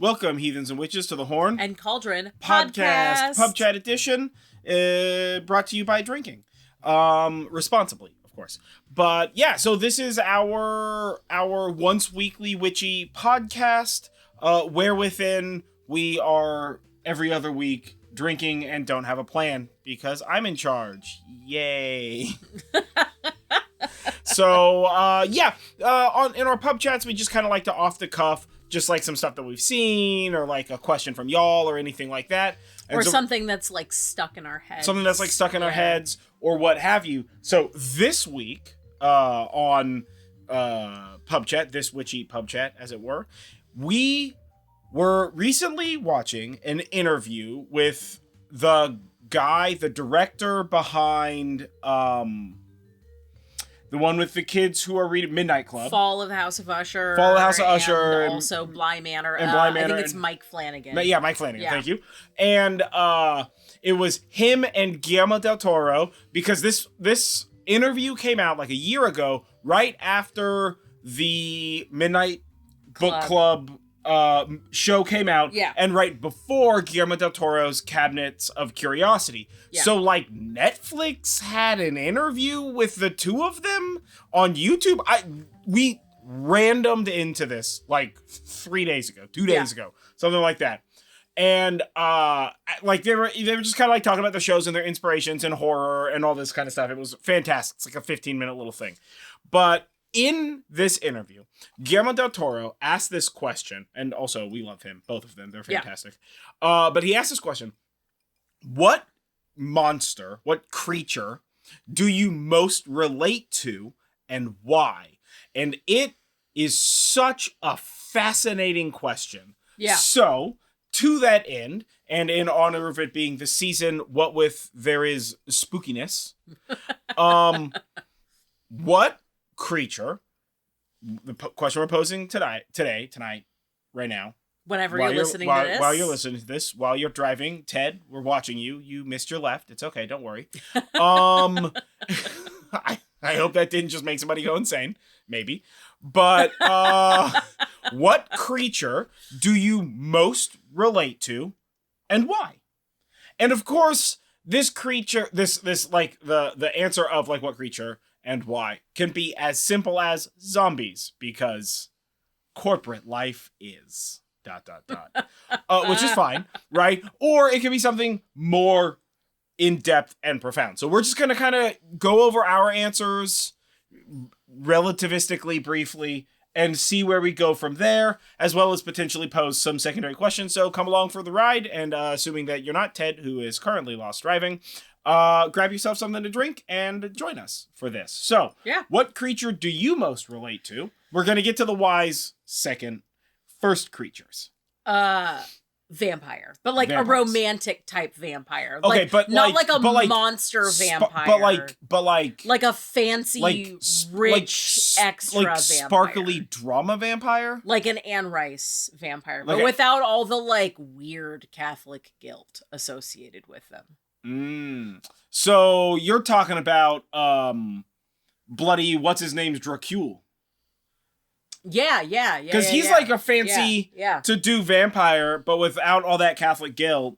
Welcome, heathens and witches, to the Horn and Cauldron podcast pub chat edition, brought to you by drinking, responsibly, of course. But yeah, so this is our once weekly witchy podcast, where within we are every other week drinking and don't have a plan because I'm in charge. Yay. So in our pub chats we just kind of like to off the cuff, just like some stuff that we've seen, or like a question from y'all, or anything like that. And or something that's like stuck in our heads. Something that's like stuck in our heads, or what have you. So this week, on pub chat, this witchy pub chat, as it were, we were recently watching an interview with the director behind the one with the kids who are reading Midnight Club. Fall of the House of Usher. And also Bly Manor. Bly Manor. I think it's Mike Flanagan. Yeah, Mike Flanagan. Yeah. Thank you. And it was him and Guillermo del Toro, because this interview came out like a year ago, right after the Midnight Book Club show came out, and right before Guillermo del Toro's Cabinets of Curiosity. So like Netflix had an interview with the two of them on YouTube. We randomed into this like 2 days ago, something like that. And like they were just kind of like talking about the shows and their inspirations and horror and all this kind of stuff. It was fantastic. It's like a 15-minute little thing. But in this interview, Guillermo del Toro asked this question, and also we love him, both of them, they're fantastic. But he asked this question: what creature do you most relate to, and why? And it is such a fascinating question. Yeah. So, to that end, and in honor of it being the season, what with there is spookiness, what creature, the question we're posing tonight, right now, whenever you're listening to this, while you're listening to this, while you're driving, Ted, we're watching you missed your left, it's okay, don't worry. I hope that didn't just make somebody go insane, maybe, but what creature do you most relate to, and why? And of course, this creature, this like the answer of like what creature and why can be as simple as zombies, because corporate life is ... which is fine, right? Or it can be something more in-depth and profound. So we're just going to kind of go over our answers relativistically briefly and see where we go from there, as well as potentially pose some secondary questions. So come along for the ride, and assuming that you're not Ted, who is currently lost driving, grab yourself something to drink and join us for this. So, what creature do you most relate to? We're going to get to the whys second. First, creatures. Vampire, but like vampires. A romantic type vampire. Okay, like, but not like a monster vampire. But like a fancy, rich, extra vampire. Sparkly drama vampire. Like an Anne Rice vampire, but without all the like weird Catholic guilt associated with them. So you're talking about bloody what's his name's Dracule. Yeah. Because he's like a fancy to do vampire, but without all that Catholic guilt.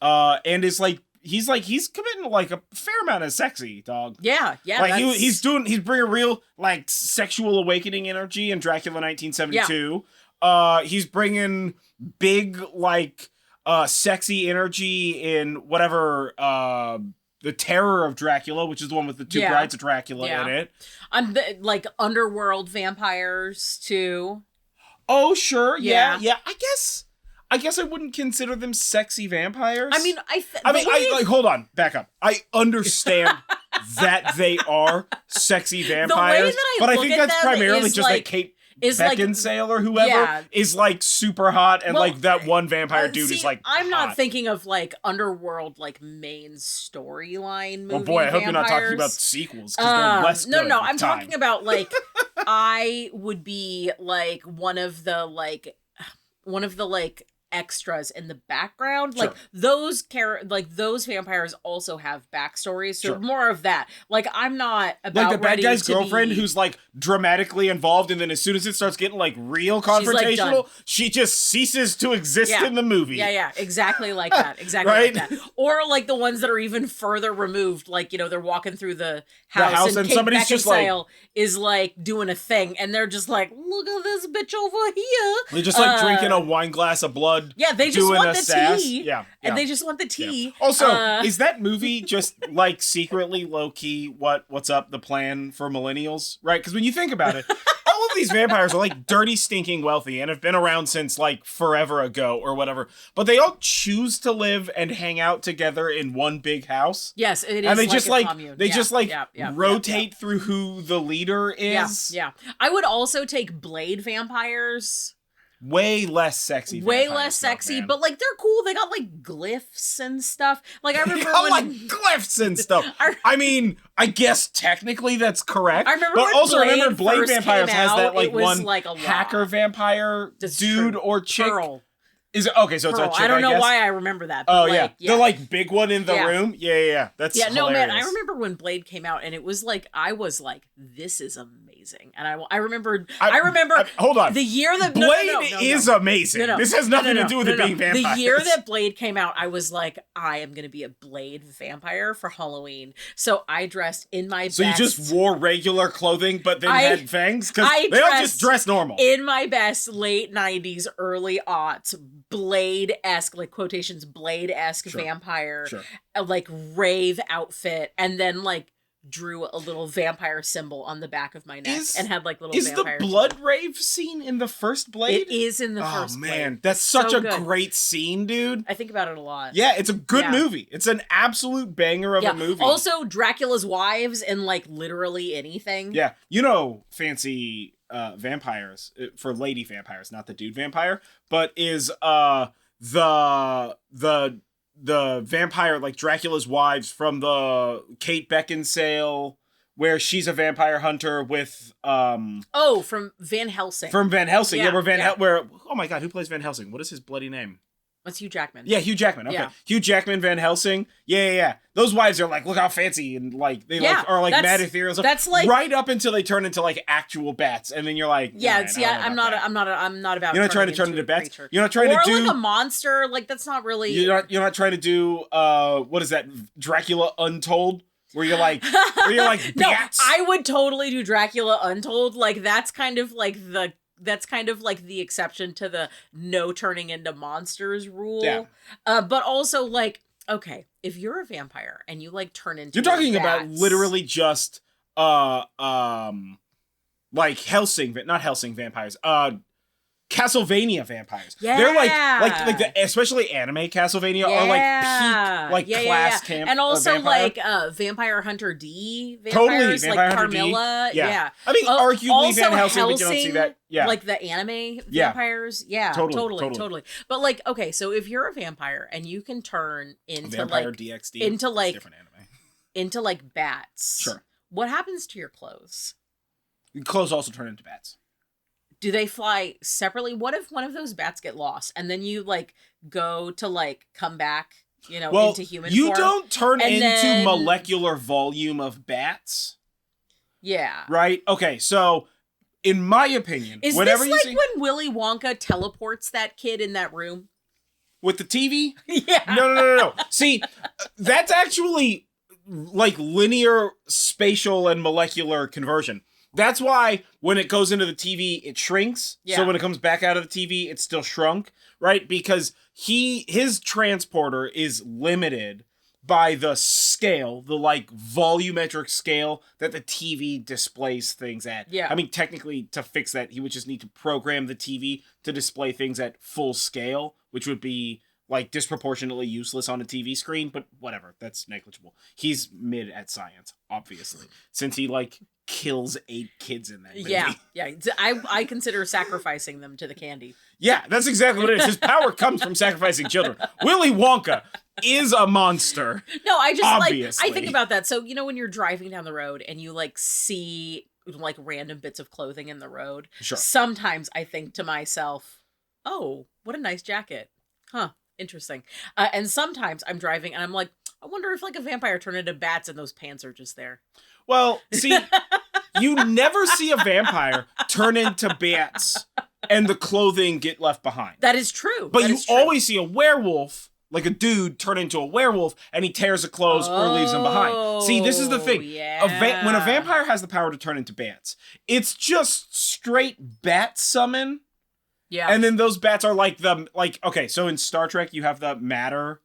And is like he's committing like a fair amount of sexy, dog. Yeah. Like he's bringing real like sexual awakening energy in Dracula 1972. He's bringing big like sexy energy in whatever The Terror of Dracula, which is the one with the two brides of Dracula in it. Like underworld vampires too. Oh sure, yeah. I guess I wouldn't consider them sexy vampires. I mean, hold on, back up. I understand that they are sexy vampires, but I think that's primarily just like Kate Beckinsale or whoever is like super hot, and like that one vampire dude is like I'm hot. not thinking of like underworld like main storyline movie. Oh boy, I hope you're not talking about sequels, because they're less good. No, I'm talking about like I would be like one of the like extras in the background. Sure. Like those vampires also have backstories. So Sure. more of that. Like I'm not about like the bad guy's girlfriend be... who's like dramatically involved, and then as soon as it starts getting like real confrontational, she just ceases to exist in the movie. Yeah, exactly like that. Exactly right? like that. Or like the ones that are even further removed, like, you know, they're walking through the house and Kate somebody's just like is like doing a thing, and they're just like, look at this bitch over here. They're just like drinking a wine glass of blood. Yeah, they just want the tea. Yeah. And they just want the tea. Yeah. Also, is that movie just like secretly low key what's up the plan for millennials? Right? Because when you think about it, all of these vampires are like dirty, stinking wealthy and have been around since like forever ago or whatever. But they all choose to live and hang out together in one big house. Yes, it is. And they like just a like commune. they just like rotate through who the leader is. Yeah. I would also take Blade vampires. Way less sexy. Way less sexy, but like they're cool. They got like glyphs and stuff. Like I remember like glyphs and stuff. I mean, I guess technically that's correct. I remember, but also remember Blade Vampires has that like one like hacker vampire dude or chick. Pearl. Is it okay? So it's a chick. I don't know guess. why I remember that. But the like big one in the room. Yeah. That's hilarious. No man. I remember when Blade came out, and it was like I was like, this is amazing, and I remember. Hold on. The year that Blade is amazing. No. This has nothing to do with it being vampires. The year that Blade came out, I was like, I am gonna be a Blade vampire for Halloween. So I dressed in my best. So you just wore regular clothing, but then had fangs because they all just dress normal. In my best late '90s, early aughts. Blade-esque, like quotations, Blade-esque vampire, like rave outfit, and then like drew a little vampire symbol on the back of my neck and had like little vampire. Is the blood rave scene in the first Blade? It is in the first Blade. Oh man, that's such a great scene, dude. I think about it a lot. Yeah, it's a good movie. It's an absolute banger of a movie. Also, Dracula's wives in like literally anything. Yeah, you know, fancy vampires for lady vampires, not the dude vampire, but is the vampire like Dracula's wives from the Kate Beckinsale, where she's a vampire hunter with from Van Helsing. From Van Helsing, where oh my god, who plays Van Helsing? What is his bloody name? That's Hugh Jackman. Yeah, Hugh Jackman. Okay, Hugh Jackman, Van Helsing. Yeah. Those wives are like, look how fancy, and like they are like mad ethereal. That's like right up until they turn into like actual bats, and then you're like, I'm not about. You're not trying to turn into bats. Creature. You're not trying to do like a monster. Like that's not really. You're not trying to do what is that? Dracula Untold. Where you're like bats. No, I would totally do Dracula Untold. Like that's kind of like the exception to the no turning into monsters rule. Yeah. But also like, okay, if you're a vampire and you like turn into you're talking about literally just like not Helsing vampires. Castlevania vampires. Yeah. They're like the especially anime Castlevania are like peak class camp. And also like Vampire Hunter D vampires, totally, like Carmilla. Yeah. I mean arguably Van Helsing, but you don't see that. Yeah. Like the anime vampires. Yeah. Totally. But like, okay, so if you're a vampire and you can turn into Vampire like DxD, into like different anime. Into like bats. Sure. What happens to your clothes? Your clothes also turn into bats. Do they fly separately? What if one of those bats get lost and then you like go to like come back, into human form? You don't turn into molecular volume of bats. Yeah. Right? Okay, so in my opinion, is whenever this like when Willy Wonka teleports that kid in that room? With the TV? Yeah. No. See, that's actually like linear spatial and molecular conversion. That's why when it goes into the TV, it shrinks. Yeah. So when it comes back out of the TV, it's still shrunk, right? Because his transporter is limited by the scale, the like volumetric scale that the TV displays things at. Yeah. I mean, technically, to fix that, he would just need to program the TV to display things at full scale, which would be like disproportionately useless on a TV screen, but whatever, that's negligible. He's mid at science, obviously, since he like kills 8 kids in that movie. Yeah. I consider sacrificing them to the candy. Yeah, that's exactly what it is. His power comes from sacrificing children. Willy Wonka is a monster. No, I just obviously. I think about that. So, when you're driving down the road and you like see like random bits of clothing in the road, sure. Sometimes I think to myself, oh, what a nice jacket. Huh. Interesting. And sometimes I'm driving and I'm like, I wonder if like a vampire turned into bats and those pants are just there. Well, see, you never see a vampire turn into bats and the clothing get left behind. That is true. But you always see a werewolf, like a dude, turn into a werewolf and he tears the clothes or leaves them behind. See, this is the thing. Yeah. When a vampire has the power to turn into bats, it's just straight bat summon. Yeah. And then those bats are okay, so in Star Trek, you have the matter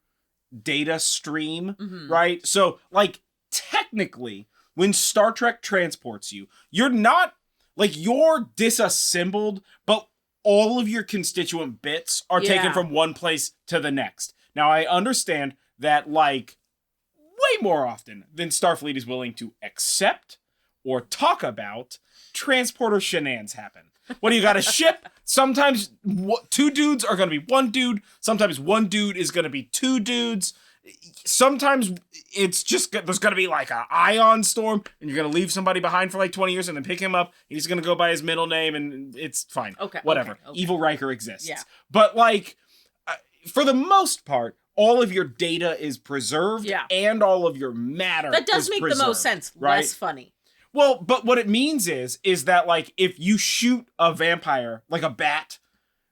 data stream, right? So, like, technically, when Star Trek transports you, you're not, like, you're disassembled, but all of your constituent bits are taken from one place to the next. Now, I understand that, like, way more often than Starfleet is willing to accept or talk about, transporter shenanigans happen. What do you got, a ship? Sometimes two dudes are going to be one dude. Sometimes one dude is going to be two dudes. Sometimes it's just, there's going to be like an ion storm and you're going to leave somebody behind for like 20 years and then pick him up. He's going to go by his middle name and it's fine. Okay. Whatever. Okay. Evil Riker exists. Yeah. But like, for the most part, all of your data is preserved and all of your matter that does make preserved, the most sense. Right? Less funny. Well, but what it means is that, like, if you shoot a vampire, like a bat,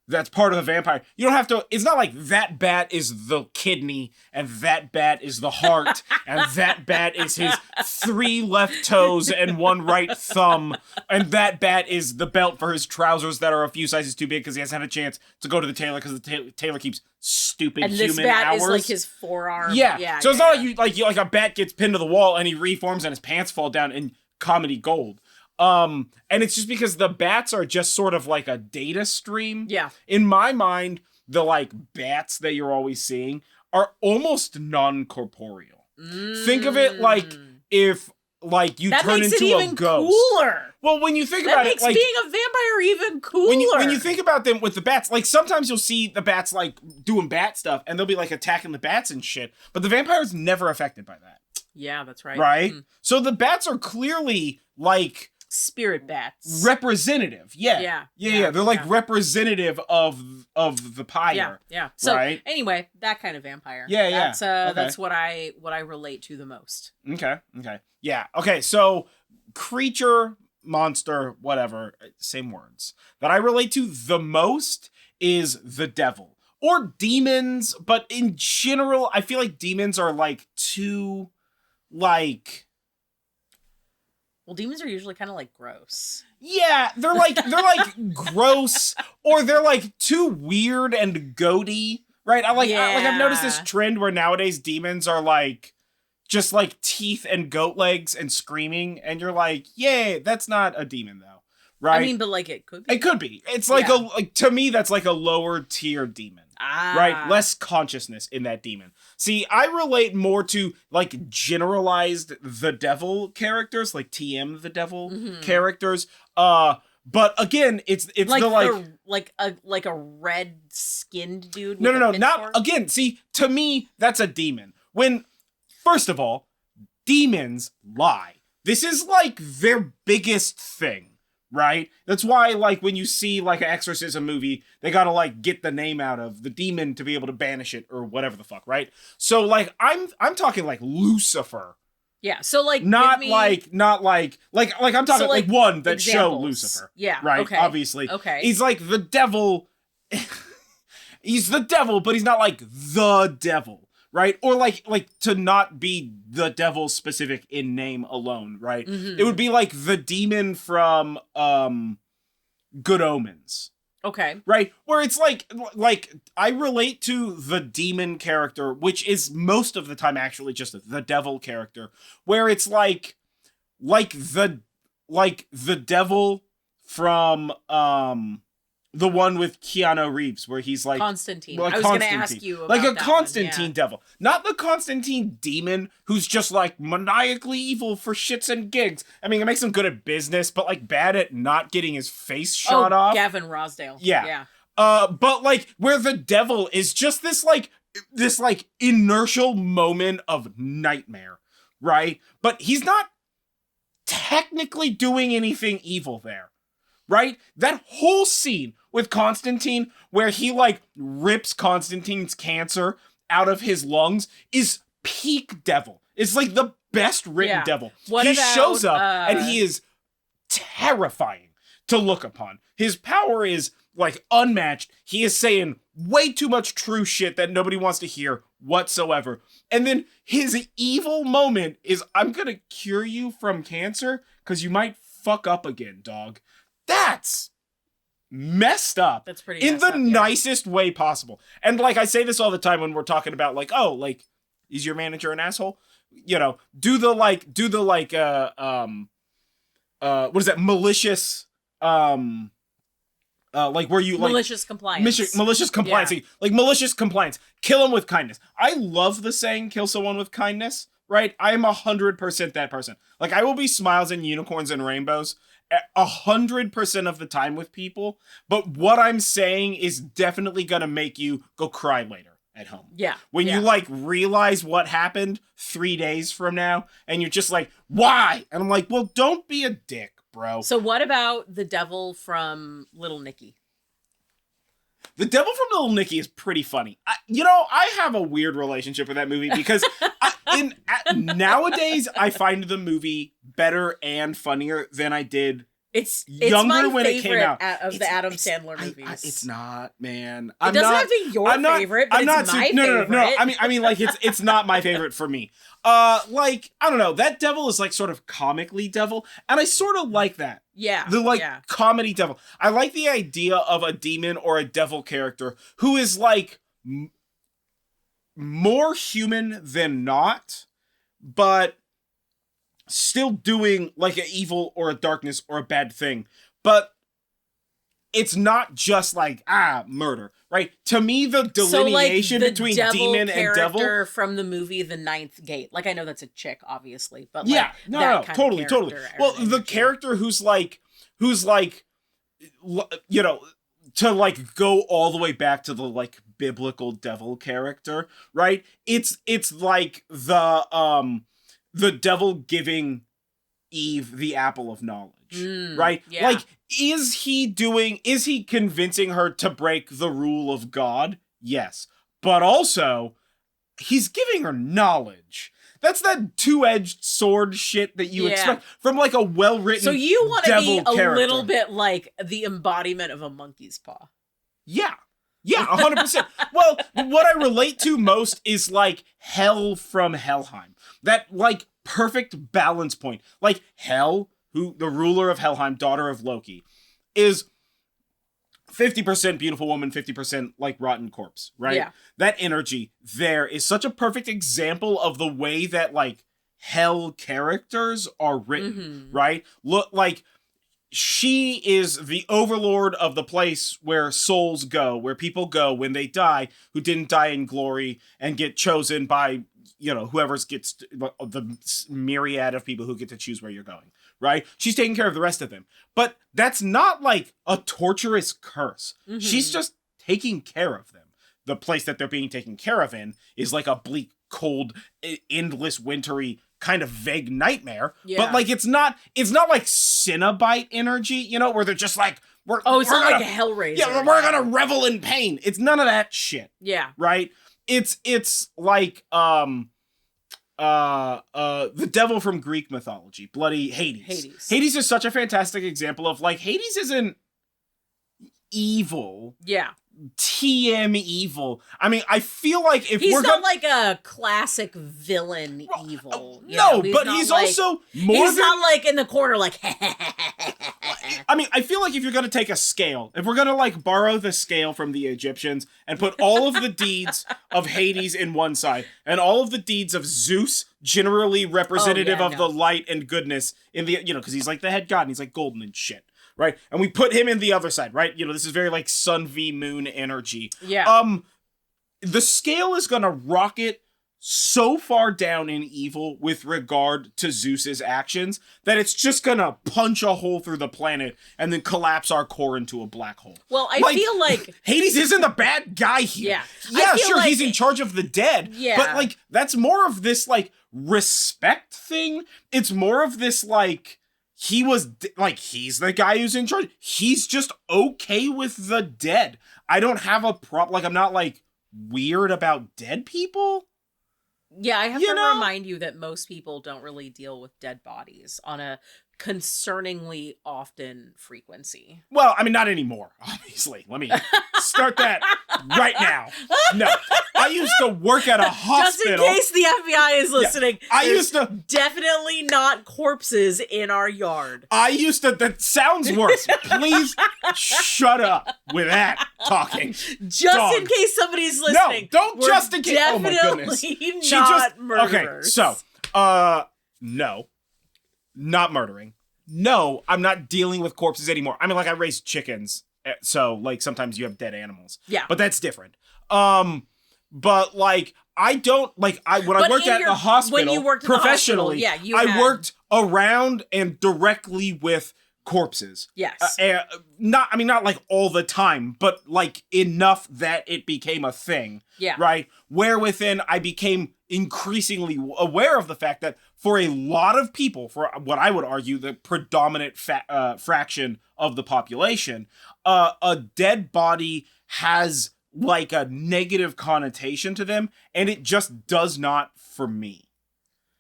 that's part of the vampire, you don't have to, it's not like that bat is the kidney, and that bat is the heart, and that bat is his 3 left toes and 1 right thumb, and that bat is the belt for his trousers that are a few sizes too big because he hasn't had a chance to go to the tailor because the tailor keeps stupid and human this bat hours. is like his forearm. Yeah. So it's not like a bat gets pinned to the wall and he reforms and his pants fall down and comedy gold. And it's just because the bats are just sort of like a data stream. Yeah. In my mind, the like bats that you're always seeing are almost non-corporeal. Think of it like if like you turn into a ghost. Cooler. Well, when you think about it, that makes being a vampire even cooler. When you think about them with the bats, like sometimes you'll see the bats like doing bat stuff and they'll be like attacking the bats and shit, but the vampire's never affected by that. Yeah, that's right. Right? So the bats are clearly like spirit bats. Representative. Yeah. They're like representative of the pyre. Yeah. So right? Anyway, that kind of vampire. That's what I relate to the most. Okay. Yeah. Okay, so creature, monster, whatever, same words. That I relate to the most is the devil. Or demons, but in general, I feel like demons are like too like, well, demons are usually kind of like gross. Yeah, they're like gross, or they're like too weird and goaty, right? I've noticed this trend where nowadays demons are like just like teeth and goat legs and screaming, and you're like, yeah, that's not a demon though, right? I mean, but like it could be. It could be. It's like to me that's like a lower tier demon. Right? Less consciousness in that demon. See, I relate more to like generalized the devil characters, like TM the devil characters. But again, it's like the like a red skinned dude. No, not again. See, to me, that's a demon. When first of all, demons lie. This is like their biggest thing. Right? That's why, like, when you see, like, an exorcism movie, they gotta, like, get the name out of the demon to be able to banish it or whatever the fuck, right? So, like, I'm talking, like, Lucifer. Yeah, so, like, I'm talking, like one that show Lucifer. Yeah, right? Okay. Obviously. Okay. He's, like, the devil. He's the devil, but he's not, like, the devil. Right? Or like to not be the devil specific in name alone, right? It would be like the demon from Good Omens. Okay. Right? Where it's like I relate to the demon character, which is most of the time actually just the devil character, where it's like the devil from the one with Keanu Reeves, where he's like Constantine. I was going to ask you about like a that Constantine devil, not the Constantine demon who's just like maniacally evil for shits and gigs. I mean, it makes him good at business, but like bad at not getting his face shot off. Gavin Rossdale. Yeah. But like where the devil is just this inertial moment of nightmare, right? But he's not technically doing anything evil there. Right? That whole scene with Constantine, where he like rips Constantine's cancer out of his lungs, is peak devil. It's like the best written devil. He shows up and he is terrifying to look upon. His power is like unmatched. He is saying way too much true shit that nobody wants to hear whatsoever. And then his evil moment is, I'm gonna cure you from cancer because you might fuck up again, dog. That's messed up. That's pretty in the nicest way possible. And like I say this all the time when we're talking about like, oh, like, is your manager an asshole? You know, do the what is that, malicious like where you like malicious compliance. Malicious compliance. Yeah. Like malicious compliance. Kill him with kindness. I love the saying kill someone with kindness, right? I am 100% that person. Like I will be smiles and unicorns and rainbows 100% of the time with people, but what I'm saying is definitely gonna make you go cry later at home. Yeah. When you like realize what happened 3 days from now and you're just like, why? And I'm like, well, don't be a dick, bro. So what about the devil from Little Nicky? The Devil from Little Nicky is pretty funny. I have a weird relationship with that movie because nowadays I find the movie better and funnier than I did it's younger my when it came out. Of the Adam Sandler movies. It's not, man. It doesn't have to be your favorite, but it's my favorite. No. I mean, like it's not my favorite for me. Like I don't know. That devil is like sort of comically devil, and I sort of like that. Yeah. The comedy devil. I like the idea of a demon or a devil character who is like more human than not, but still doing like an evil or a darkness or a bad thing. But it's not just like murder, right? To me, the delineation between demon and devil from the movie The Ninth Gate. Like I know that's a chick, obviously, but totally. Well, the character who's like, you know, to like go all the way back to the like biblical devil character, right? It's like the devil giving Eve the apple of knowledge, right? Yeah. Like, is he convincing her to break the rule of God? Yes. But also, he's giving her knowledge. That's that two-edged sword shit that you expect from like a well-written devil character. So you want to be a little bit like the embodiment of a monkey's paw. Yeah. Yeah, 100%. Well, what I relate to most is like Hel from Helheim. That like perfect balance point. Like Hel, who the ruler of Helheim, daughter of Loki, is 50% beautiful woman, 50% like rotten corpse, right? Yeah. That energy there is such a perfect example of the way that like Hel characters are written, right? Look, like she is the overlord of the place where souls go, where people go when they die who didn't die in glory and get chosen by, you know, whoever gets the myriad of people who get to choose where you're going, right? She's taking care of the rest of them. But that's not like a torturous curse. She's just taking care of them. The place that they're being taken care of in is like a bleak, cold, endless, wintry kind of vague nightmare. Yeah. But like it's not like Cenobite energy, you know, where they're just like it's not like Hellraiser. Yeah, we're gonna revel in pain. It's none of that shit. Yeah. Right? It's like the devil from Greek mythology, bloody Hades. Hades is such a fantastic example of like Hades isn't evil. Yeah. TM evil. I mean, I feel like if he's not like a classic villain evil. No, but he's like, also more he's not like in the corner like I mean, I feel like if you're going to take a scale, if we're going to like borrow the scale from the Egyptians and put all of the deeds of Hades in one side and all of the deeds of Zeus, generally representative of the light and goodness in the, you know, because he's like the head god and he's like golden and shit. Right? And we put him in the other side, right? You know, this is very like sun v moon energy. Yeah. The scale is gonna rocket so far down in evil with regard to Zeus's actions that it's just gonna punch a hole through the planet and then collapse our core into a black hole. Well, I feel like Hades isn't the bad guy here. Yeah, sure, like he's in charge of the dead. Yeah. But like that's more of this like respect thing. It's more of this like he was like, he's the guy who's in charge. He's just okay with the dead. I don't have a problem. Like, I'm not like weird about dead people. Yeah, I have to remind you that most people don't really deal with dead bodies on a concerningly often frequency. Well, I mean, not anymore, obviously. Let me start that right now. No, I used to work at a hospital. Just in case the FBI is listening, I used to definitely not corpses in our yard. That sounds worse. Please shut up with that talking. Just in case somebody's listening. No, don't just in case. Oh my goodness. Not murderers. Okay, so, no. Not murdering. No, I'm not dealing with corpses anymore. I mean, like, I raise chickens, so, like, sometimes you have dead animals. Yeah. But that's different. But, like, I don't, like, when I worked at the hospital, when you worked professionally, at the hospital, I worked around and directly with corpses. Yes. Not like all the time, but, like, enough that it became a thing. Yeah. Right? Where within I became increasingly aware of the fact that for a lot of people, for what I would argue the predominant fraction of the population, a dead body has like a negative connotation to them, and it just does not for me.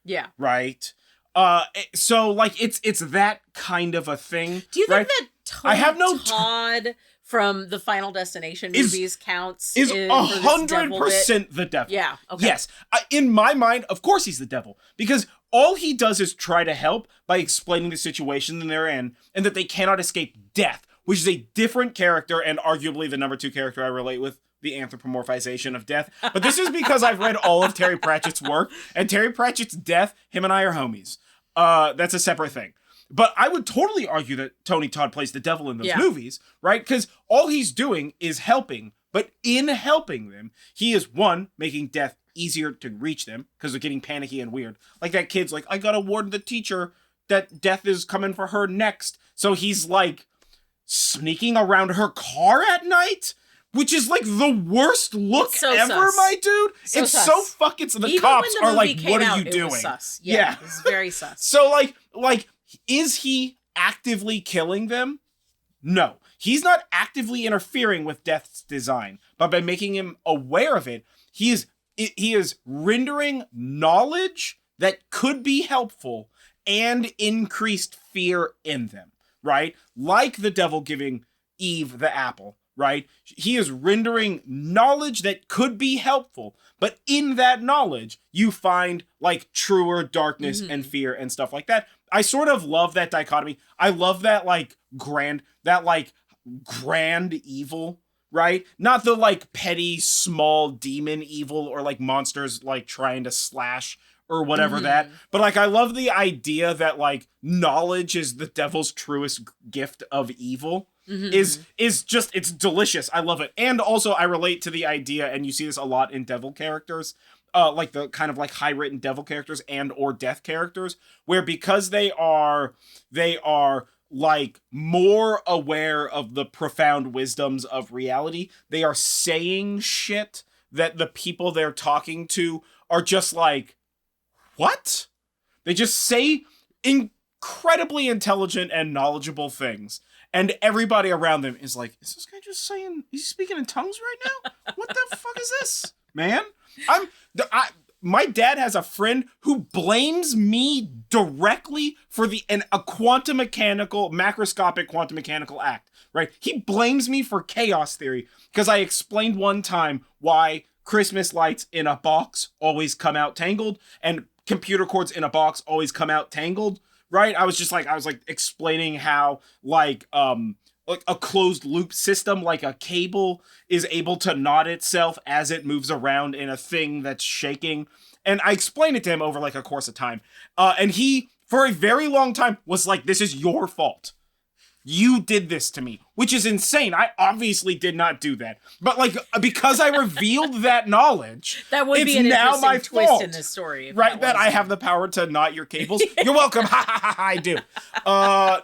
Yeah. Right? So like it's that kind of a thing. Do you think that Todd from the Final Destination movies counts? Is 100% the devil. Yeah. Okay. Yes. In my mind, of course he's the devil, because all he does is try to help by explaining the situation that they're in and that they cannot escape death, which is a different character and arguably the number 2 character I relate with, the anthropomorphization of death. But this is because I've read all of Terry Pratchett's work, and Terry Pratchett's death, him and I are homies. That's a separate thing. But I would totally argue that Tony Todd plays the devil in those movies, right? Because all he's doing is helping. But in helping them, he is, one, making death easier to reach them because they're getting panicky and weird. Like that kid's like, I gotta warn the teacher that death is coming for her next. So he's like sneaking around her car at night, which is like the worst look ever, sus. My dude. It's sus. So fucking. So the Even cops when the are like, came what out, are you doing? Was sus. Yeah, it's very sus. So like, is he actively killing them? No. He's not actively interfering with death's design, but by making him aware of it, he is rendering knowledge that could be helpful and increased fear in them, right? Like the devil giving Eve the apple, right? He is rendering knowledge that could be helpful, but in that knowledge, you find like truer darkness and fear and stuff like that. I sort of love that dichotomy. I love that grand evil, right? Not the like petty small demon evil or like monsters like trying to slash or whatever that. But like I love the idea that like knowledge is the devil's truest gift of evil. Is just, it's delicious. I love it. And also I relate to the idea, and you see this a lot in devil characters, like the kind of like high written devil characters and or death characters, where because they are like more aware of the profound wisdoms of reality, they are saying shit that the people they're talking to are just like, what? They just say incredibly intelligent and knowledgeable things. And everybody around them is like, is this guy just saying, he's speaking in tongues right now? What the fuck is this, man? My dad has a friend who blames me directly for a macroscopic quantum mechanical act, right? He blames me for chaos theory because I explained one time why Christmas lights in a box always come out tangled and computer cords in a box always come out tangled. Right? I was explaining how like a closed loop system, like a cable is able to knot itself as it moves around in a thing that's shaking. And I explained it to him over like a course of time. And he, for a very long time, was like, this is your fault. You did this to me, which is insane. I obviously did not do that. But like, because I revealed that knowledge, that would be an now my twist fault, in this story. Right? That I have the power to knot your cables. You're welcome. Ha ha ha, I do.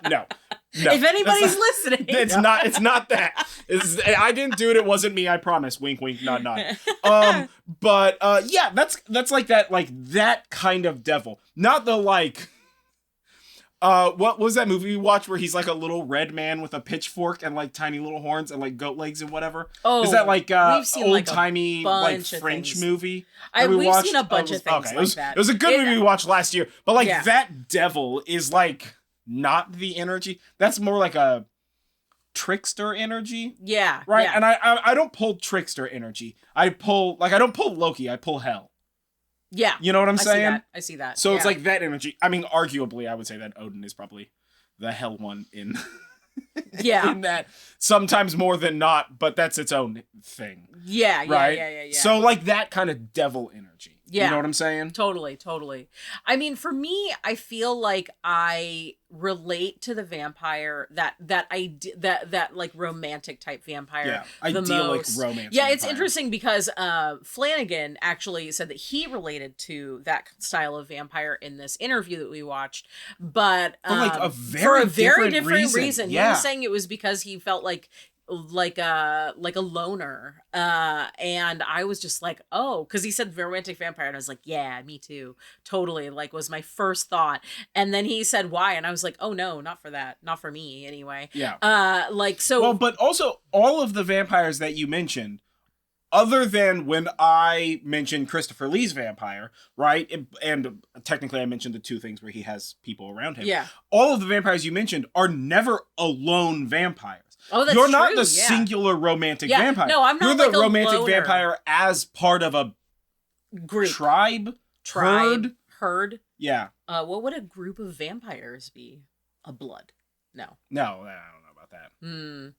No. If anybody's listening. It's not that. I didn't do it. It wasn't me. I promise. Wink, wink, nod, nod. But that's like that kind of devil. Not the like, What was that movie we watched where he's like a little red man with a pitchfork and like tiny little horns and like goat legs and whatever? Oh, is that like old like timey like French movie? We've seen a bunch of things like that. It was a good movie we watched last year, but like that devil is like not the energy. That's more like a trickster energy. Yeah. Right. Yeah. And I don't pull trickster energy. I don't pull Loki. I pull hell. Yeah. You know what I'm saying? I see that. So it's like that energy. I mean, arguably, I would say that Odin is probably the hell one in in that, sometimes more than not, but that's its own thing. Yeah, right? Yeah. So like that kind of devil energy. Yeah. You know what I'm saying? Totally. I mean, for me, I feel like I relate to the vampire that like romantic type vampire. Yeah, idyllic romance. Yeah, vampire. it's interesting because Flanagan actually said that he related to that style of vampire in this interview that we watched, but like for a very different reason. Yeah. He was saying it was because he felt like a loner, and I was just like, oh, because he said romantic vampire, and I was like, yeah, me too, totally, like was my first thought. And then he said why, and I was like, oh no, not for that, not for me anyway. Like, so well, but also all of the vampires that you mentioned, other than when I mentioned Christopher Lee's vampire, right? And technically I mentioned the two things where he has people around him. Yeah. All of the vampires you mentioned are never alone vampires. Oh, that's You're not true, the singular romantic yeah. vampire. No, I'm not. You're like the romantic loner. vampire as part of a group, tribe, herd. Yeah. What would a group of vampires be? A blood? No, I don't know about that.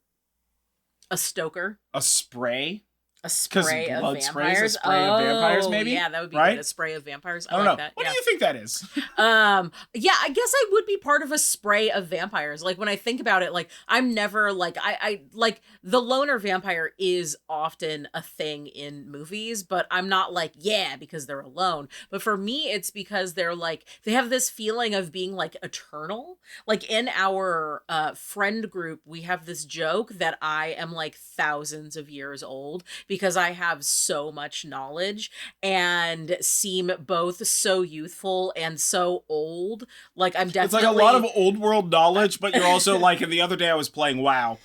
A stoker? A spray? A spray of vampires? A spray of vampires, maybe? Yeah, that would be right? good. A spray of vampires. I don't like know. That. What do you think that is? Yeah, I guess I would be part of a spray of vampires. Like, when I think about it, like, I'm never, like, I like, the loner vampire is often a thing in movies, but I'm not like, yeah, because they're alone. But for me, it's because they're, like, they have this feeling of being, like, eternal. Like, in our friend group, we have this joke that I am, like, thousands of years old, because I have so much knowledge and seem both so youthful and so old. Like, I'm definitely... It's like a lot of old world knowledge, but you're also like, and the other day I was playing WoW.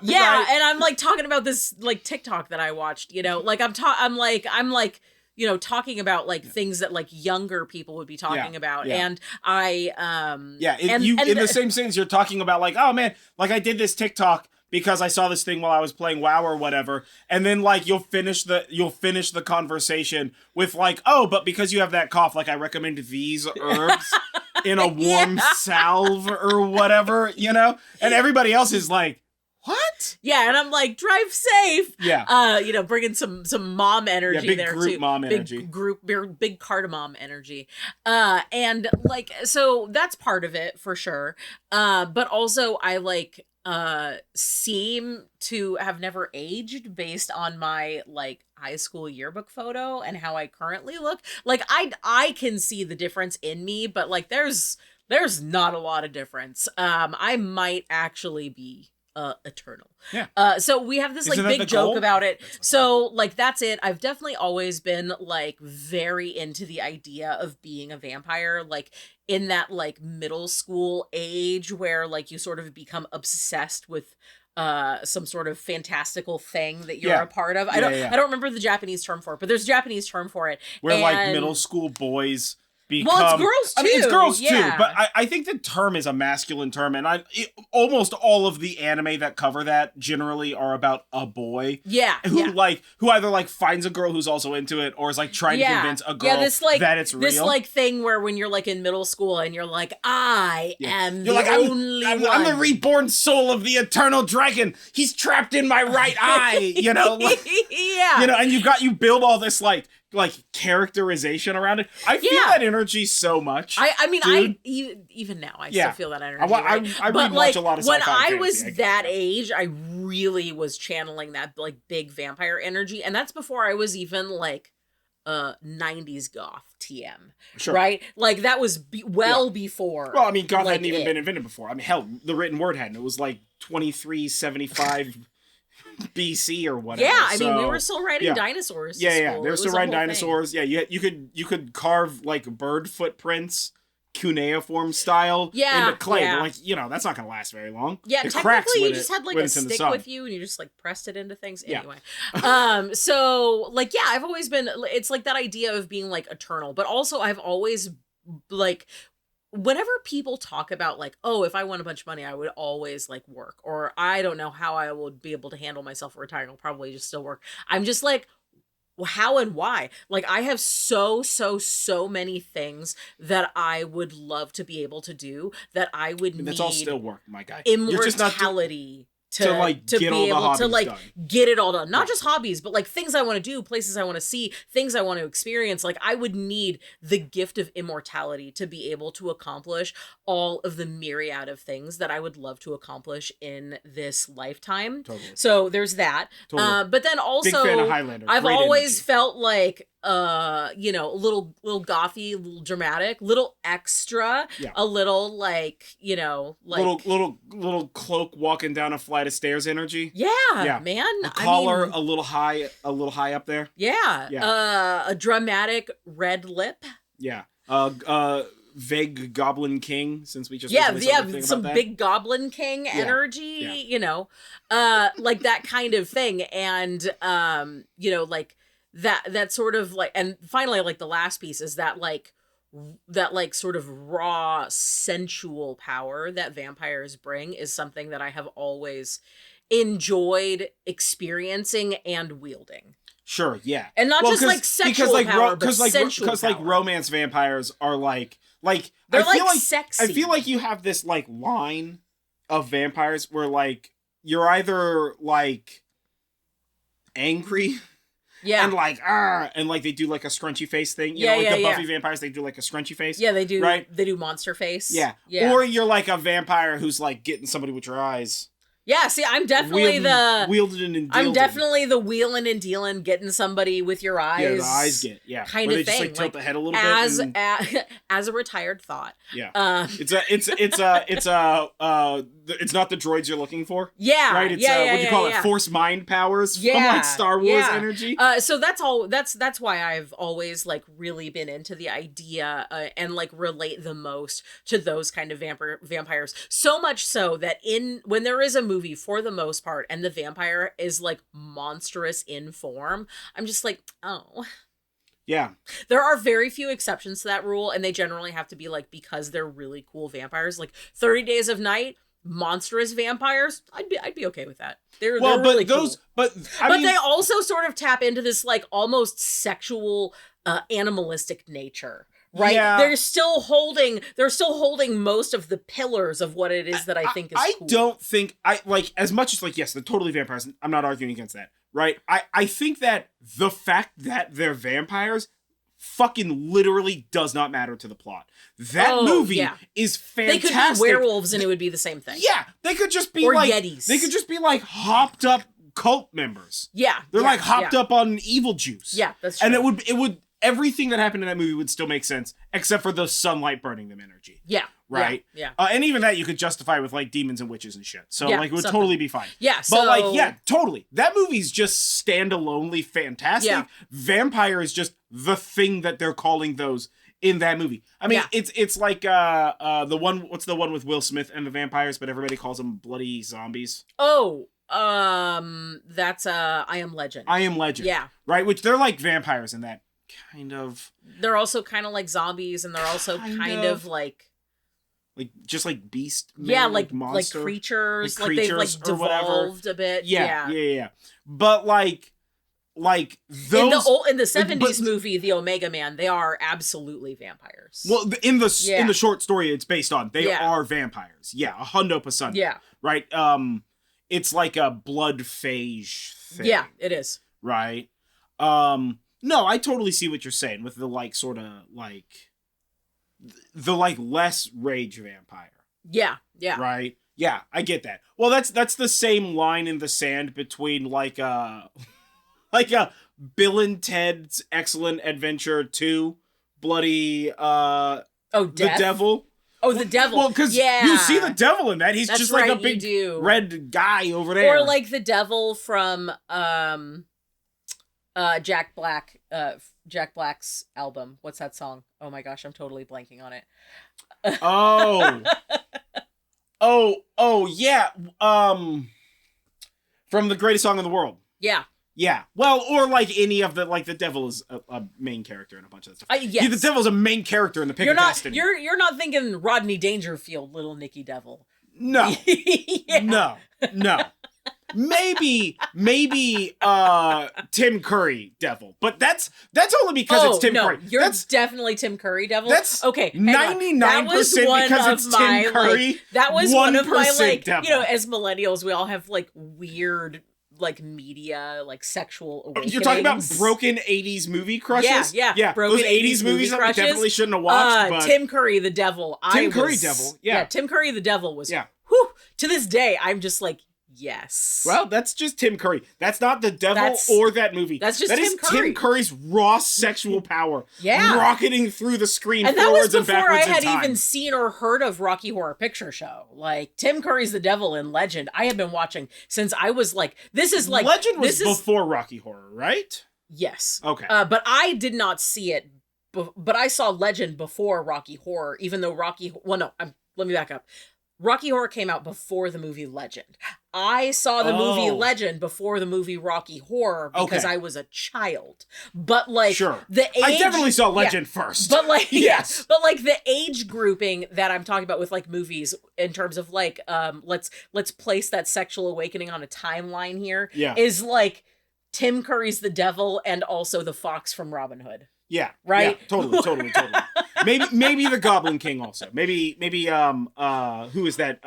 Yeah, right? And I'm like talking about this like TikTok that I watched, you know, like I'm like, you know, talking about like things that like younger people would be talking about. Yeah. And I in the same sense you're talking about like, oh man, like I did this TikTok because I saw this thing while I was playing WoW or whatever, and then like you'll finish the conversation with like, oh, but because you have that cough, like I recommend these herbs in a warm salve or whatever, you know? And everybody else is like, what? Yeah, and I'm like, drive safe. Yeah. You know, bringing some mom energy big there group too. Mom energy. Big cardamom energy. And like, so that's part of it for sure. But also I like seem to have never aged based on my like high school yearbook photo and how I currently look. Like I can see the difference in me, but like there's not a lot of difference. I might actually be eternal. Yeah. So we have this Isn't like that big the joke goal? about it. So like that's it. I've definitely always been like very into the idea of being a vampire, like in that like middle school age where like you sort of become obsessed with some sort of fantastical thing that you're a part of. I don't remember the Japanese term for it, but there's a Japanese term for it. Where like middle school boys become... Well, it's girls too. I mean, it's girls yeah. too, but I think the term is a masculine term, and almost all of the anime that cover that generally are about a boy. Yeah. Who either like finds a girl who's also into it, or is like trying to convince a girl that it's real. This like thing where when you're like in middle school and you're like, I am you're the like, only one. I'm the reborn soul of the eternal dragon. He's trapped in my right eye, you know? Like, yeah. You know, and you build all this like characterization around it. I feel that energy so much. I mean, dude. even now I still feel that energy. I but rewatch like a lot of when sci-fi I and was fantasy. that age, I really was channeling that like big vampire energy, and that's before I was even like 90s goth TM. Sure. Right? Like that was before. Well, I mean, goth like, hadn't even been invented before. I mean, hell, the written word hadn't. It was like 2375 BC or whatever. Yeah, I mean, we were still writing dinosaurs. Yeah, school. they were still writing dinosaurs. Thing. Yeah, you could carve like bird footprints cuneiform style into clay. Yeah. But like, you know, that's not gonna last very long. Yeah, it cracks technically when you just had like a stick with you and you just like pressed it into things. Anyway. So like, yeah, I've always been, it's like that idea of being like eternal, but also I've always like, whenever people talk about like, oh, if I won a bunch of money, I would always like work, or I don't know how I would be able to handle myself retiring. I'll probably just still work. I'm just like, how and why? Like, I have so many things that I would love to be able to do that I would need. That's all still work, my guy. Immortality. To like to get be all the able hobbies to like done. get it all done. Not just hobbies, but like things I want to do, places I want to see, things I want to experience. Like, I would need the gift of immortality to be able to accomplish all of the myriad of things that I would love to accomplish in this lifetime. Totally. So there's that. Totally. But then also, big fan of Highlander. I've Great always energy. felt like you know, a little gothy, a little dramatic, little extra, a little like, you know, like little cloak walking down a flight of stairs energy. Yeah, man. A collar, a little high up there. Yeah. A dramatic red lip. Yeah. Vague Goblin King, since we just some big Goblin King energy, you know, like that kind of thing. And you know, like that sort of like, and finally, like the last piece is that like sort of raw sensual power that vampires bring is something that I have always enjoyed experiencing and wielding. Sure, yeah. And not just like sexual power, but sensual power. Because like romance vampires are like they're I feel like sexy. I feel like you have this like line of vampires where like you're either like angry, and like and like they do like a scrunchy face thing. You know, like the Buffy vampires, they do like a scrunchy face. Yeah, they do. Right? They do monster face. Yeah. Or you're like a vampire who's like getting somebody with your eyes. Yeah, see, I'm definitely wielding and dealing. I'm definitely the wheeling and dealing, getting somebody with your eyes. Yeah, the eyes get kind of thing. Just like tilt the head a little bit. As a retired thought. Yeah. It's not the droids you're looking for. Yeah. Right. It's what do you call it? Force mind powers from like Star Wars energy. So that's all. That's why I've always like really been into the idea and like relate the most to those kind of vampires. So much so that when there is a movie for the most part and the vampire is like monstrous in form, I'm just like, oh yeah. There are very few exceptions to that rule, and they generally have to be like because they're really cool vampires. Like 30 Days of Night, monstrous vampires, I'd be okay with that. They're really cool. But they also sort of tap into this like almost sexual animalistic nature. Right? Yeah. They're still holding most of the pillars of what it is that I think is cool. I don't think as much as like, yes, they're totally vampires. I'm not arguing against that. Right? I think that the fact that they're vampires fucking literally does not matter to the plot. That movie is fantastic. They could be werewolves and it would be the same thing. Yeah. They could just be Yetis. They could just be like hopped up cult members. Yeah. They're like hopped up on evil juice. Yeah, that's true. And it would everything that happened in that movie would still make sense, except for the sunlight burning them energy. Yeah. Right? Yeah. And even that you could justify with like demons and witches and shit. So like it would totally be fine. Yeah. But like, yeah, totally. That movie's just standalonely fantastic. Yeah. Vampire is just the thing that they're calling those in that movie. I mean, it's like the one, what's the one with Will Smith and the vampires, but everybody calls them bloody zombies. Oh, that's I Am Legend. I Am Legend. Yeah. Right? Which they're like vampires in that. Kind of. They're also kind of like zombies, and they're also kind of like just like beast. Like monster, like creatures. Like they've like devolved a bit. Yeah. But like those in the 70s movie, The Omega Man, they are absolutely vampires. Well, in the short story it's based on, they are vampires. Yeah, 100%. Yeah. Right. It's like a blood phage thing. Yeah, it is. Right. No, I totally see what you're saying with the like sort of like the like less rage vampire. Yeah. Right? Yeah, I get that. Well, that's the same line in the sand between like a Bill and Ted's Excellent Adventure 2, bloody The Devil. Oh, the devil. Well, because you see the devil in that. He's just like a big red guy over there. Or like the devil from Jack Black's album. What's that song? Oh my gosh, I'm totally blanking on it. Oh. Oh, yeah. From The Greatest Song in the World. Yeah. Yeah. Well, or like any of the, like, the devil is a main character in a bunch of that stuff. Yes. Yeah, the devil's a main character in the Pick of Destiny. You're not thinking Rodney Dangerfield, Little Nicky Devil. No. Yeah. No. Maybe Tim Curry Devil, but that's only because it's Tim Curry. That's definitely Tim Curry Devil. That's okay. 99% because it's Tim Curry. That was one of my like devil. You know, as millennials, we all have like weird like media, like sexual awakenings. You're talking about broken 80s movie crushes? Yeah. Broken those 80s movies that we definitely shouldn't have watched. But Tim Curry the Devil. Tim Curry Devil. Yeah. Tim Curry the Devil was. Yeah. Whew, to this day, I'm just like. Yes. Well, that's just Tim Curry. That's not the devil or that movie. That's just Tim Curry. Tim Curry's raw sexual power. Yeah. Rocketing through the screen and forwards and backwards in time. And that was before I had even seen or heard of Rocky Horror Picture Show. Like, Tim Curry's the devil in Legend. I have been watching since I was like, this is like... Legend was before Rocky Horror, right? Yes. Okay. But I did not see it, but I saw Legend before Rocky Horror, even though let me back up. Rocky Horror came out before the movie Legend. I saw the movie Legend before the movie Rocky Horror because I was a child. But like the age, I definitely saw Legend first. But like yes. But like the age grouping that I'm talking about with like movies in terms of like let's place that sexual awakening on a timeline here is like Tim Curry's the devil and also the fox from Robin Hood. Yeah. Right? Yeah, totally. Maybe the Goblin King also. Maybe who is that?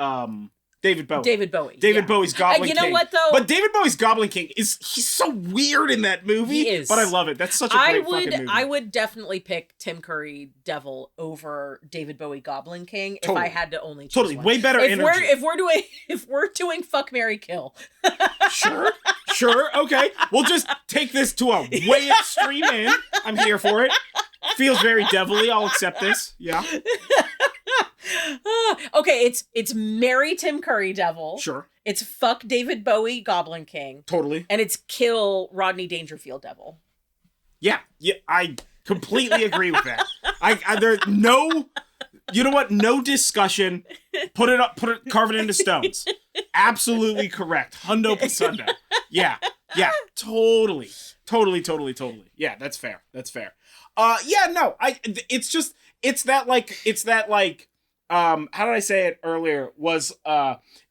David Bowie. David Bowie's Goblin King. You know what though? But David Bowie's Goblin King he's so weird in that movie. He is. But I love it. That's such a great fucking movie. I would definitely pick Tim Curry Devil over David Bowie Goblin King if I had to only choose one. Way better energy. If we're doing fuck, marry, kill. Sure, okay. We'll just take this to a way extreme end. I'm here for it. Feels very devilly. I'll accept this. Yeah. Okay, it's marry Tim Curry Devil. Sure. It's fuck David Bowie Goblin King. Totally. And it's kill Rodney Dangerfield Devil. Yeah, I completely agree with that. There's no, you know what? No discussion. Carve it into stones. Absolutely correct. Hundo pasundo. Yeah, totally. Yeah, that's fair. Yeah, no, it's that how did I say it earlier was,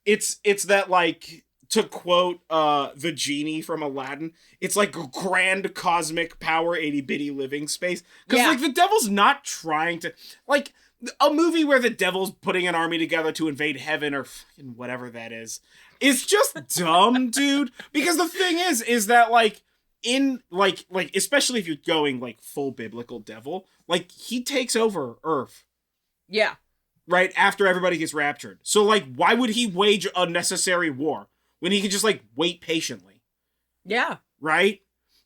it's that like, to quote the genie from Aladdin, it's like a grand cosmic power itty bitty living space. Because like the devil's not trying to, like, a movie where the devil's putting an army together to invade heaven or fucking whatever that is just dumb, dude. Because the thing is that like in like especially if you're going like full biblical devil, like he takes over Earth. Yeah. Right after everybody gets raptured. So like why would he wage unnecessary war when he could just like wait patiently? Yeah. Right?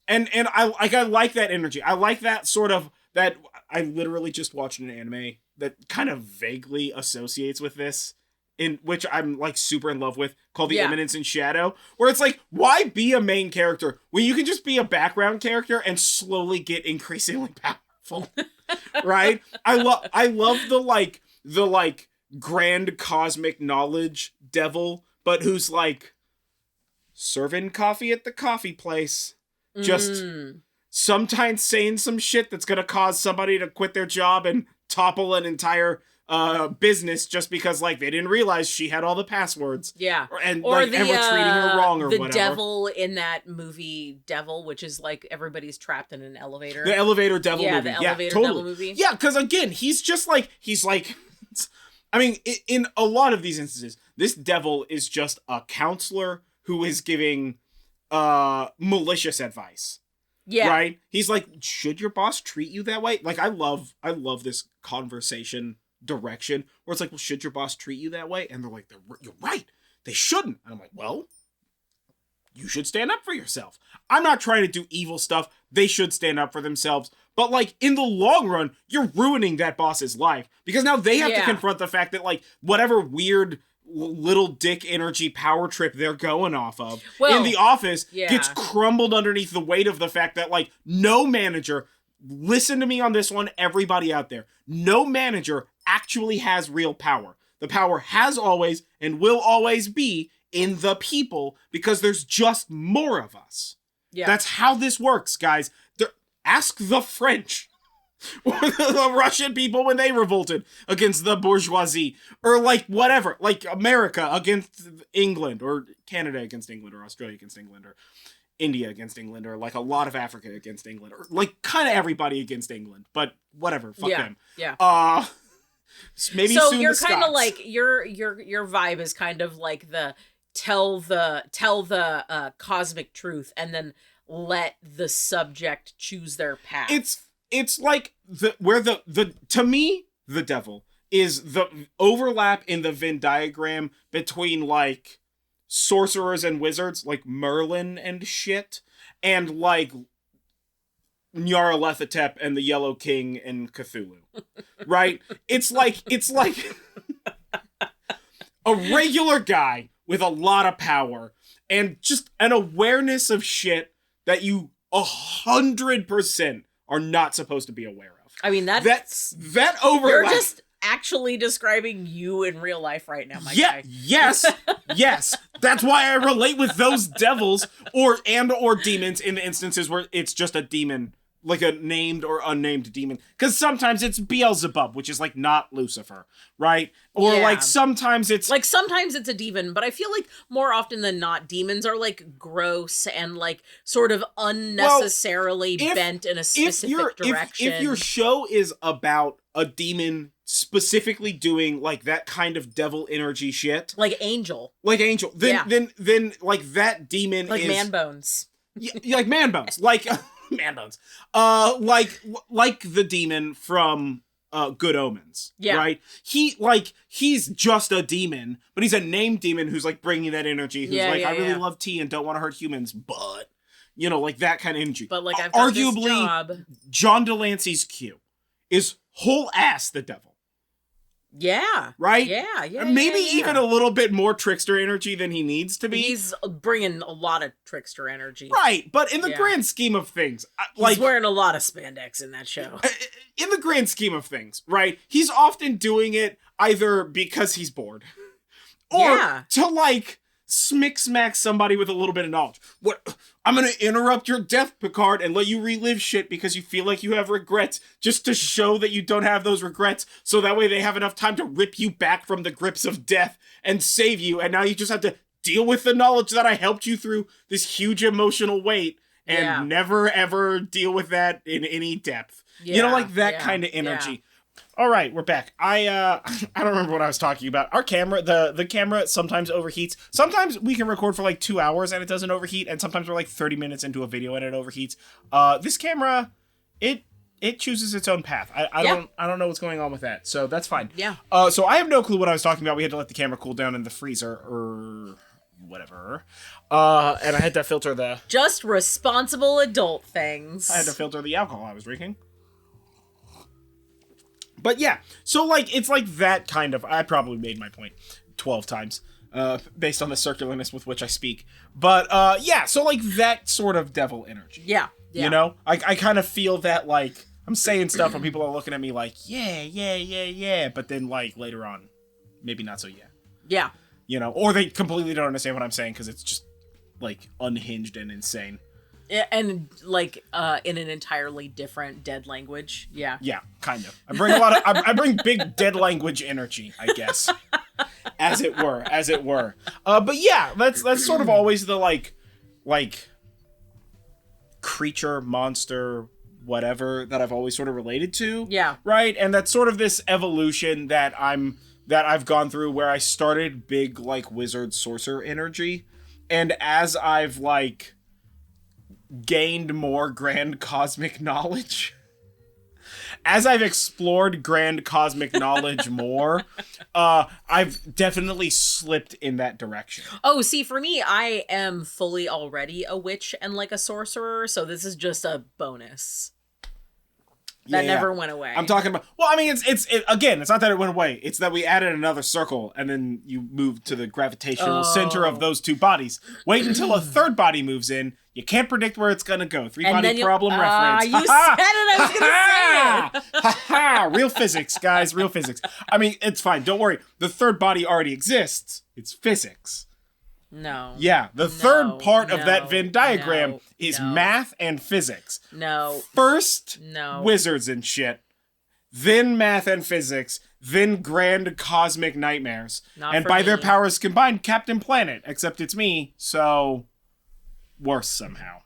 And I like that energy. I like that sort of that. I literally just watched an anime that kind of vaguely associates with this, in which I'm like super in love with, called The Eminence in Shadow, where it's like, why be a main character when you can just be a background character and slowly get increasingly powerful? Right? I love the grand cosmic knowledge devil, but who's like serving coffee at the coffee place, just sometimes saying some shit that's gonna cause somebody to quit their job and topple an entire business just because like they didn't realize she had all the passwords. Yeah. And like ever treating her wrong or whatever. The devil in that movie Devil, which is like everybody's trapped in an elevator. The elevator devil movie. The elevator devil movie. Yeah, because again, he's like I mean, in a lot of these instances, this devil is just a counselor who is giving malicious advice. Yeah. Right? He's like, should your boss treat you that way? Like, I love this conversation direction where it's like, well, should your boss treat you that way? And they're like, you're right. They shouldn't. And I'm like, well, you should stand up for yourself. I'm not trying to do evil stuff. They should stand up for themselves. But like in the long run, you're ruining that boss's life because now they have to confront the fact that like whatever weird little dick energy power trip they're going off of well, in the office yeah. gets crumbled underneath the weight of the fact that, like, no manager, listen to me on this one, everybody out there, no manager actually has real power. The power has always and will always be in the people because there's just more of us. Yeah. That's how this works, guys. Ask the French or the Russian people when they revolted against the bourgeoisie, or like whatever, like America against England, or Canada against England, or Australia against England, or India against England, or like a lot of Africa against England, or like kind of everybody against England, but whatever, fuck them. Yeah. Maybe so soon you're kind of like your vibe is kind of like the tell the cosmic truth and then let the subject choose their path. It's like to me, the devil is the overlap in the Venn diagram between like sorcerers and wizards, like Merlin and shit, and like Nyarlathotep and the Yellow King and Cthulhu. Right? It's like a regular guy with a lot of power and just an awareness of shit that you 100% are not supposed to be aware of. I mean, that overlap. You're just actually describing you in real life right now, my guy. Yes. That's why I relate with those devils or demons in the instances where it's just a demon, like a named or unnamed demon. Because sometimes it's Beelzebub, which is like not Lucifer, right? Or like sometimes it's a demon, but I feel like more often than not, demons are like gross and like sort of unnecessarily bent in a specific direction. If your show is about a demon specifically doing like that kind of devil energy shit, like Angel, then like that demon like is man bones, like man bones, like man bones, like the demon from Good Omens, right? He's just a demon, but he's a named demon who's like bringing that energy. Who's I really love tea and don't want to hurt humans, but you know, like that kind of energy. But like, I've got arguably, this job. John Delancey's Q is whole ass the devil. Yeah. Right? Yeah. Maybe even a little bit more trickster energy than he needs to be. He's bringing a lot of trickster energy. Right, but in the grand scheme of things, he's wearing a lot of spandex in that show. In the grand scheme of things, right? He's often doing it either because he's bored or to like smack somebody with a little bit of knowledge. What? I'm gonna interrupt your death, Picard, and let you relive shit because you feel like you have regrets, just to show that you don't have those regrets, so that way they have enough time to rip you back from the grips of death and save you, and now you just have to deal with the knowledge that I helped you through this huge emotional weight and never ever deal with that in any depth. You know, like that kind of energy. All right, we're back. I don't remember what I was talking about. Our camera, the camera sometimes overheats. Sometimes we can record for like 2 hours and it doesn't overheat, and sometimes we're like 30 minutes into a video and it overheats. This camera, it chooses its own path. I don't know what's going on with that, so that's fine. Yeah. So I have no clue what I was talking about. We had to let the camera cool down in the freezer or whatever. And I had to filter the just responsible adult things. I had to filter the alcohol I was drinking. But yeah, so like, it's like that kind of, I probably made my point 12 times, based on the circularness with which I speak. But yeah, so like that sort of devil energy. Yeah. You know, I kind of feel that like, I'm saying stuff and people are looking at me like, yeah. But then like later on, maybe not so yeah. Yeah. You know, or they completely don't understand what I'm saying because it's just like unhinged and insane. And like in an entirely different dead language. Yeah, kind of. I bring big dead language energy, I guess, as it were. But yeah, that's sort of always the like creature, monster, whatever that I've always sort of related to. Yeah, right. And that's sort of this evolution that I've gone through, where I started big like wizard sorcerer energy, and as I've like gained more grand cosmic knowledge, as I've explored grand cosmic knowledge more, I've definitely slipped in that direction. Oh, see, for me, I am fully already a witch and like a sorcerer, so this is just a bonus. That never went away. I'm talking about. Well, I mean, again, it's not that it went away. It's that we added another circle, and then you move to the gravitational center of those two bodies. Wait until a third body moves in. You can't predict where it's gonna go. 3-body problem reference. You said it. I was gonna say it. Ha ha! Real physics, guys. Real physics. I mean, it's fine. Don't worry. The third body already exists. It's physics. No. Yeah, the third part of that Venn diagram is math and physics. No. First, wizards and shit. Then math and physics. Then grand cosmic nightmares. And by their powers combined, Captain Planet. Except it's me, so worse somehow.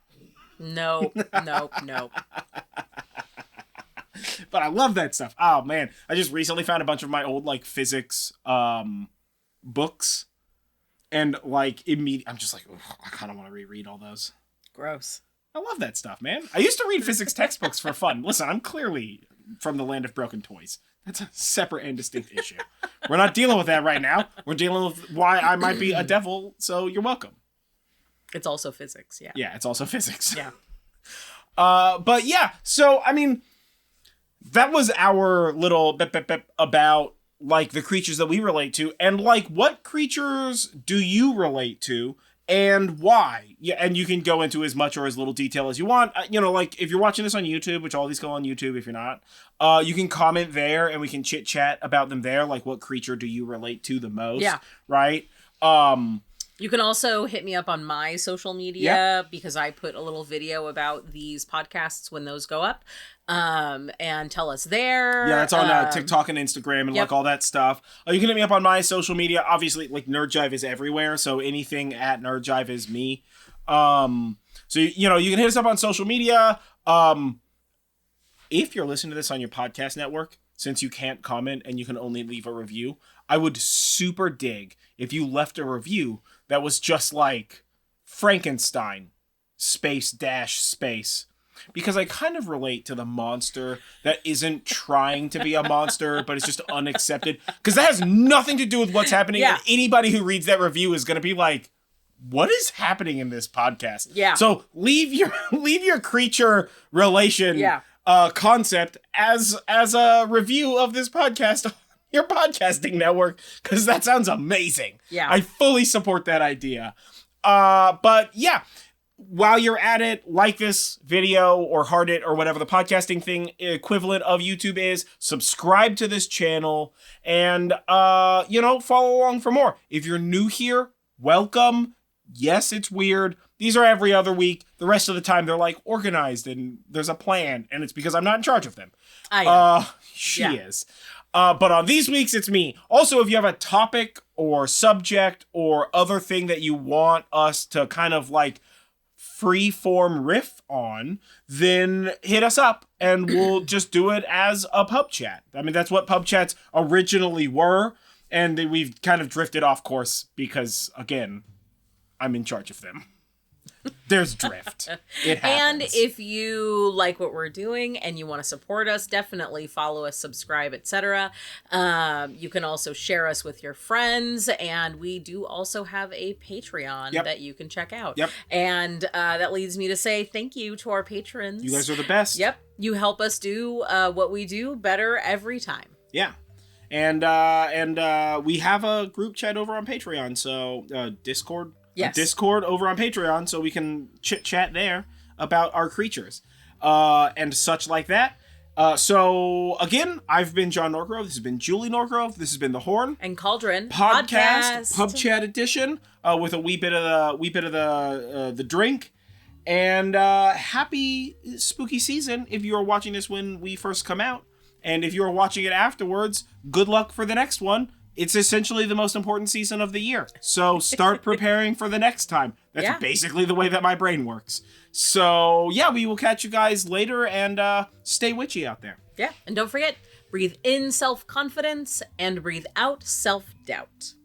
Nope. But I love that stuff. Oh, man. I just recently found a bunch of my old, like, physics books. And, like, I'm just like, I kind of want to reread all those. Gross. I love that stuff, man. I used to read physics textbooks for fun. Listen, I'm clearly from the land of broken toys. That's a separate and distinct issue. We're not dealing with that right now. We're dealing with why I might be a devil, so you're welcome. It's also physics, yeah. Yeah, it's also physics. Yeah. But yeah, so, I mean, that was our little bit about, like, the creatures that we relate to, and, like, what creatures do you relate to, and why? Yeah, and you can go into as much or as little detail as you want. You know, like, if you're watching this on YouTube, which all these go on YouTube if you're not, you can comment there, and we can chit-chat about them there, like, what creature do you relate to the most? Yeah. Right? You can also hit me up on my social media because I put a little video about these podcasts when those go up, and tell us there. Yeah, it's on TikTok and Instagram and like all that stuff. You can hit me up on my social media. Obviously, like Nerd Jive is everywhere, so anything at Nerd Jive is me. So you know, you can hit us up on social media. If you're listening to this on your podcast network, since you can't comment and you can only leave a review, I would super dig if you left a review that was just like Frankenstein space. Because I kind of relate to the monster that isn't trying to be a monster, but it's just unaccepted. Because that has nothing to do with what's happening. Yeah. And anybody who reads that review is going to be like, what is happening in this podcast? Yeah. So leave your creature relation concept as a review of this podcast on your podcasting network, because that sounds amazing. Yeah. I fully support that idea. But yeah, while you're at it, like this video or heart it or whatever the podcasting thing equivalent of YouTube is, subscribe to this channel and, you know, follow along for more. If you're new here, welcome. Yes, it's weird. These are every other week. The rest of the time, they're like organized and there's a plan, and it's because I'm not in charge of them. I am. She is. But on these weeks, it's me. Also, if you have a topic or subject or other thing that you want us to kind of like free-form riff on, then hit us up and we'll just do it as a pub chat. I mean, that's what pub chats originally were, and we've kind of drifted off course because, again, I'm in charge of them. There's drift. It happens. And if you like what we're doing and you want to support us, definitely follow us, subscribe, etc. You can also share us with your friends, and we do also have a Patreon that you can check out. Yep. And that leads me to say thank you to our patrons. You guys are the best. Yep. You help us do what we do better every time. Yeah. And we have a group chat over on Patreon, so Discord. Yes. Discord over on Patreon, so we can chit-chat there about our creatures and such like that. So, again, I've been John Norgrove. This has been Julie Norgrove. This has been The Horn and Cauldron Podcast Pub Chat Edition with a wee bit of the drink. And happy spooky season if you are watching this when we first come out. And if you are watching it afterwards, good luck for the next one. It's essentially the most important season of the year. So start preparing for the next time. That's basically the way that my brain works. So yeah, we will catch you guys later, and stay witchy out there. Yeah, and don't forget, breathe in self-confidence and breathe out self-doubt.